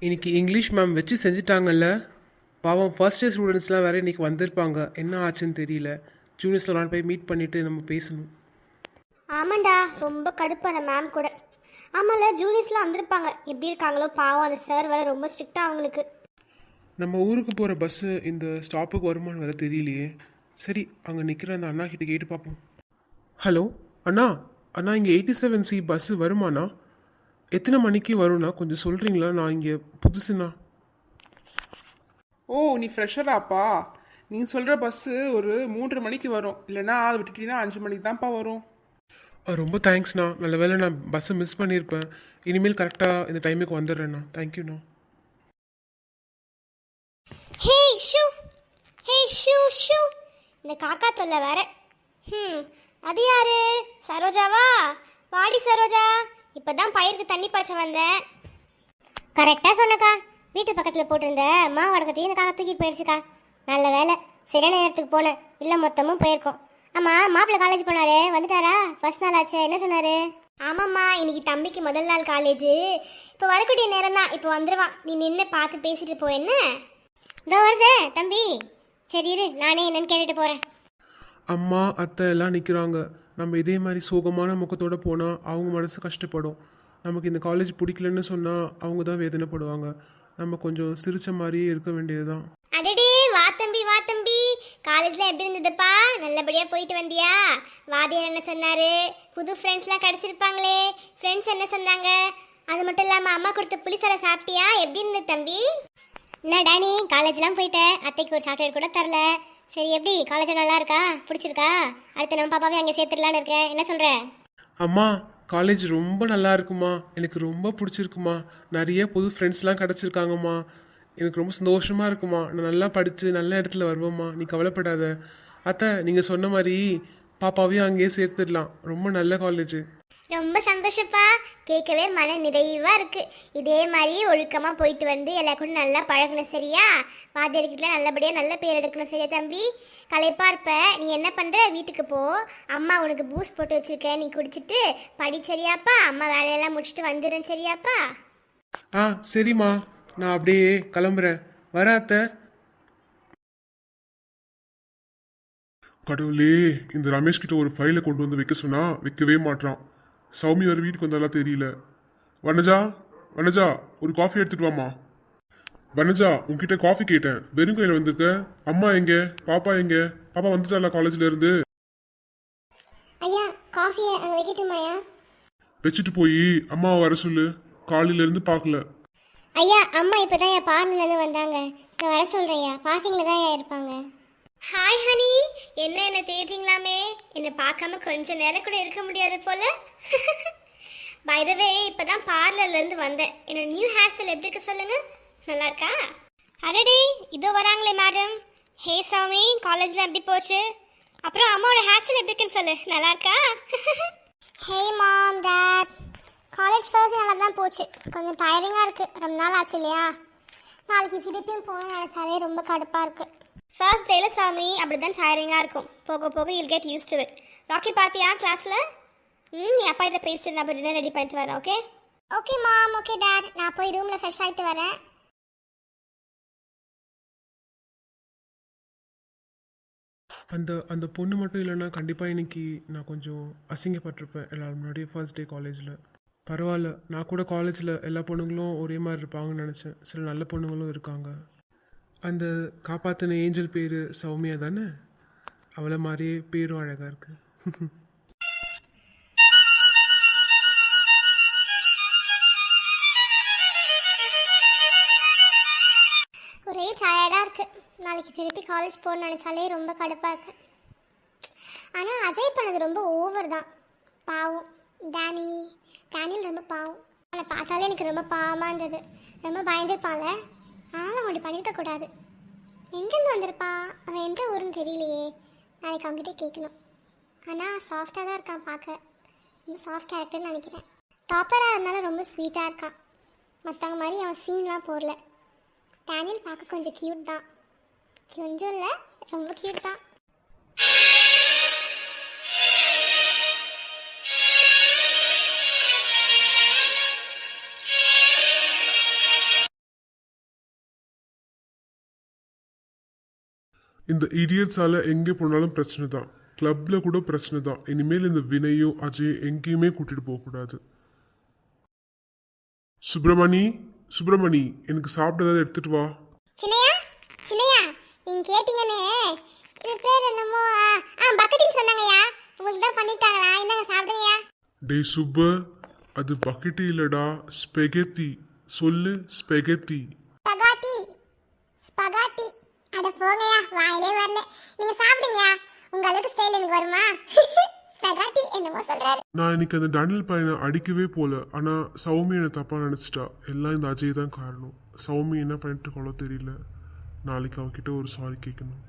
இன்னைக்கு English ma'am வச்சு செஞ்சுட்டாங்கல்ல. பாவம் ஃபர்ஸ்ட் இயர் ஸ்டூடெண்ட்ஸ்லாம் வேறு இன்றைக்கி வந்திருப்பாங்க. என்ன ஆச்சுன்னு தெரியல. ஜூனியர்ஸ்லாம் போய் மீட் பண்ணிவிட்டு நம்ம பேசணும். ஆமாண்டா, ரொம்ப கடுப்பு அந்த மேம் கூட. ஆமாம்ல, ஜூனியர்ஸ்லாம் வந்திருப்பாங்க. எப்படி இருக்காங்களோ பாவம், அந்த சார் வேறு ரொம்ப ஸ்ட்ரிக்டாக அவங்களுக்கு. நம்ம ஊருக்கு போகிற பஸ்ஸு இந்த ஸ்டாப்புக்கு வருமானு வேறு தெரியலையே. சரி, அங்கே நிற்கிற அந்த அண்ணா கிட்ட கேட்டு பார்ப்போம். ஹலோ அண்ணா, அண்ணா இங்கே 87C பஸ்ஸு வருமாண்ணா? எத்தனை மணிக்கு வரும்ண்ணா? கொஞ்சம் சொல்கிறீங்களா? நான் இங்கே புதுசுண்ணா. ஓ, நீ ஃப்ரெஷராப்பா? நீ சொல்கிற பஸ்ஸு ஒரு 3:30 மணிக்கு வரும். இல்லைனா அதை விட்டுட்டீங்கன்னா 5 மணிக்கு தான்ப்பா வரும். ரொம்ப தேங்க்ஸ்ண்ணா. நல்ல வேளை நான் பஸ்ஸை மிஸ் பண்ணியிருப்பேன். இனிமேல் கரெக்டாக இந்த டைமுக்கு வந்துடுறேண்ணா. தேங்க்யூண்ணா. ஹே ஷூ, ஹே ஷூ ஷூ. இந்த காக்கா தொல்லை வேற. அது யாரு? சரோஜாவா? வாடி சரோஜா, இப்போதான் பயிருக்கு தண்ணி பாய்ச்ச வந்தேன். கரெக்டாக சொன்னக்கா. வீட்டு பக்கத்தில் போட்டிருந்த மாவடக்கத்தையும் இந்த காக்கா தூக்கிட்டு போயிடுச்சுக்கா. நல்ல வேலை, சரியான நேரத்துக்கு போனேன். இல்லை மொத்தமும் போயிருக்கோம். ஆமாம், மாப்பிள்ளை காலேஜ் போனாரு, வந்துட்டாரா? ஃபர்ஸ்ட் நாள் ஆச்சு, என்ன சொன்னார்? ஆமாம்மா, இன்னைக்கு தம்பிக்கு முதல் நாள் காலேஜு. இப்போ வரக்கூடிய நேரம் தான், இப்போ வந்துடுவான். நீ நின்று பார்த்து பேசிட்டு போ. என்ன இதோ வருதே தம்பி. சரி இரு, நானே என்னன்னு கேட்டுட்டு போகிறேன். அம்மா அத்தை எல்லாம் நிற்கிறாங்க. நம்ம இதே மாதிரி சோகமான முகத்தோடு போனால் அவங்க மனசு கஷ்டப்படும். நமக்கு இந்த காலேஜ் பிடிக்கலன்னு சொன்னால் அவங்க தான் வேதனைப்படுவாங்க. நம்ம கொஞ்சம் சிரிச்ச மாதிரியே இருக்க வேண்டியது தான். அடடே, வா தம்பி வா தம்பி. காலேஜில் எப்படி இருந்ததுப்பா? நல்லபடியாக போயிட்டு வந்தியா? வாத்தியார் என்ன சொன்னார்? புது ஃப்ரெண்ட்ஸ்லாம் கிடச்சிருப்பாங்களே, ஃப்ரெண்ட்ஸ் என்ன சொன்னாங்க? அது மட்டும் இல்லாமல் அம்மா கொடுத்த புளிசாரை சாப்பிட்டியா? எப்படி இருந்தது தம்பி? என்ன டேனி, காலேஜ்லாம் போயிட்டேன், அத்தைக்கு ஒரு சாக்லேட் கூட தரல. சரி, எப்படி காலேஜ் நல்லா இருக்கா? பிடிச்சிருக்கா? அடுத்து நம்ம பாப்பாவே அங்கே சேர்த்துடலான்னு இருக்கேன். என்ன சொல்கிற? அம்மா, காலேஜ் ரொம்ப நல்லா இருக்குமா. எனக்கு ரொம்ப பிடிச்சிருக்குமா. நிறைய புது ஃப்ரெண்ட்ஸ்லாம் கிடச்சிருக்காங்கம்மா. எனக்கு ரொம்ப சந்தோஷமாக இருக்குமா. நான் நல்லா படித்து நல்ல இடத்துல வருவேம்மா. நீ கவலைப்படாத. அத்தை, நீங்கள் சொன்ன மாதிரி பாப்பாவையும் அங்கேயே சேர்த்துடலாம். ரொம்ப நல்ல காலேஜு. ரொம்ப சந்தோஷப்பா, கேட்கவே மன நிறைவாக இருக்குது. இதே மாதிரி ஒழுக்கமாக போயிட்டு வந்து எல்லா கூட நல்லா பழகணும், சரியா? வாத்தியார்கிட்ட நல்லபடியாக நல்ல பேர் எடுக்கணும், சரியா தம்பி? களைப்பாக இருப்ப, நீ என்ன பண்ணுற? வீட்டுக்கு போ. அம்மா உனக்கு பூஸ்ட் போட்டு வச்சுருக்கேன், நீ குடிச்சிட்டு படி, சரியாப்பா? அம்மா வேலையெல்லாம் முடிச்சுட்டு வந்துடுறேன், சரியாப்பா? சரிம்மா, நான் அப்படியே கிளம்புறேன். வரேன் அத்தை. கடவுளே, இந்த ரமேஷ் கிட்ட ஒரு ஃபைலை கொண்டு வந்து வைக்க சொன்னா வைக்கவே மாட்டான். சௌமி வர வீட்டுக்கு வந்தாலாம் தெரியல. வனஜா, வனஜா, ஒரு காஃபி எடுத்துட்டு வாமா. வனஜா, உன்கிட்ட காஃபி கேட்டேன், வெறும் கையில் வந்திருக்க. அம்மா எங்க? பாப்பா எங்க? பாப்பா வந்துட்டாளா காலேஜ்ல இருந்து? ஐயா, காஃபி வைக்கட்டுமாயா? வச்சுட்டு போய் அம்மாவை வர சொல்லு. காலையில இருந்து பார்க்கல. ஐயா, அம்மா இப்போதான் என் பார்லர்லேருந்து வந்தாங்க. நான் வர சொல்கிறேயா, பார்க்கிங்கில் தான் இருப்பாங்க. ஹாய் ஹனி, என்ன தேடுறீங்களாமே? என்னை பார்க்காம கொஞ்சம் நேரம் கூட இருக்க முடியாது போல. பை த வே, இப்போ தான் பார்லர்லேருந்து வந்தேன். என்னோட நியூ ஹேர் ஸ்டைல் எப்படி இருக்கு சொல்லுங்கள்? நல்லா இருக்கா? அடடே, இதோ வராங்களே மேடம். ஹே சாமி, காலேஜில் எப்படி போச்சு? அப்புறம் அம்மாவோட ஹேர் ஸ்டைல் எப்படி இருக்குன்னு சொல்லு. நல்லா இருக்கா? ஹே மாம், டாட். காலேஜ் ஃபர்ஸ்ட் நல்லா தான் போச்சு. கொஞ்சம் டயரிங்காக இருக்குது, ரொம்ப நாள் ஆச்சு இல்லையா? நாளைக்கு திருப்பியும் போகணும்னு நினச்சாலே ரொம்ப கடுப்பாக இருக்குது. ஃபர்ஸ்ட் டேல சாமி அப்படி தான் டயரிங்காக இருக்கும். போக போக you'll get used to it. Rocky பார்த்தியா கிளாஸில்? நீ அப்பா இதில் பேசிட்டு நான் அப்படி ரெடி பண்ணிட்டு வரேன். ஓகே ஓகே மாம், ஓகே டாட். நான் போய் ரூமில் ஃப்ரெஷ் ஆகிட்டு வரேன். அந்த பொண்ணு மட்டும் இல்லைன்னா கண்டிப்பாக இன்னைக்கு நான் கொஞ்சம் அசிங்கப்பட்டிருப்பேன் எல்லாரும் முன்னாடியே. ஃபர்ஸ்ட் டே காலேஜில் பரவாயில்ல, நான் கூட காலேஜில் எல்லா பொண்ணுங்களும் ஒரே மாதிரி இருப்பாங்கன்னு நினச்சேன். சில நல்ல பொண்ணுங்களும் இருக்காங்க. அந்த காப்பாற்றின ஏஞ்சல் பேர் சௌமியா தானே? அவளை மாதிரியே பேரும் அழகாக இருக்கு. ஒரே டயர்டாக இருக்குது. நாளைக்கு திருப்பி காலேஜ் போகணும்னு நினச்சாலே ரொம்ப கடுப்பாக இருக்கு. ஆனால் அஜய் பண்ணது ரொம்ப ஓவர் தான். பாவம் டேனியல் ரொம்ப பாவம். அவனை பார்த்தாலே எனக்கு ரொம்ப பாவமாக இருந்தது. ரொம்ப பயந்துருப்பான்ல. ஆனாலும் அவன் அப்படி பண்ணியிருக்கக்கூடாது. எங்கேருந்து வந்திருப்பான்? அவன் எந்த ஊருன்னு தெரியலையே. நாளைக்கு அவங்ககிட்ட கேட்கணும். ஆனால் சாஃப்டாக தான் இருக்கான் பார்க்க. ரொம்ப சாஃப்ட் கேரக்டர்னு நினைக்கிறேன். டாப்பராக இருந்தாலும் ரொம்ப ஸ்வீட்டாக இருக்கான். மற்றவங்க மாதிரி அவன் சீன்லாம் போடல. டேனியல் பார்க்க கொஞ்சம் க்யூட் தான். கொஞ்சம் இல்லை, ரொம்ப க்யூட் தான். இந்த இடியட்ஸால எங்கே போனாலும் பிரச்சனை தான், கிளப்ல கூட பிரச்சனை தான். இனிமேல் இந்த வினையும் அஜய் எங்கேயுமே கூட்டிட்டு போகக்கூடாது. சுப்பிரமணி, சுப்பிரமணி, எனக்கு சாப்பிட ஏதாவது எடுத்துட்டு வா. சின்னையா சின்னையா நீங்க கேட்டீங்கன்னு இது பேர் என்னமோ பக்கெட்டிங் சொன்னாங்கய்யா. உங்களுக்கு தான் பண்ணிட்டாங்களா? என்னங்க சாப்பிடுங்கய்யா. டேய் சுப்பு, அது பக்கெட்டு இல்லடா, ஸ்பெகெத்தி. சொல்லு, ஸ்பெகெத்தி. ஸ்பகாட்டி ஸ்பகாட்டி. அட போங்கய்யா, வாயிலே வரல. நீங்க சாப்பிடுங்கய்யா. உங்க அளவுக்கு ஸ்டைல் எனக்கு வருமா? ஸ்பகாட்டி என்னமோ சொல்றாரு. நான் இன்னைக்கு அந்த டேனியல் பையனை அடிக்கவே போல. ஆனா சௌமி என்னை தப்பா நினைச்சிட்டா. எல்லாம் இந்த அஜய் தான் காரணம். சௌமி என்ன பண்ணிட்டு இருக்கோளோ தெரியல. நாளைக்கு அவகிட்ட ஒரு சாரி கேட்கணும்.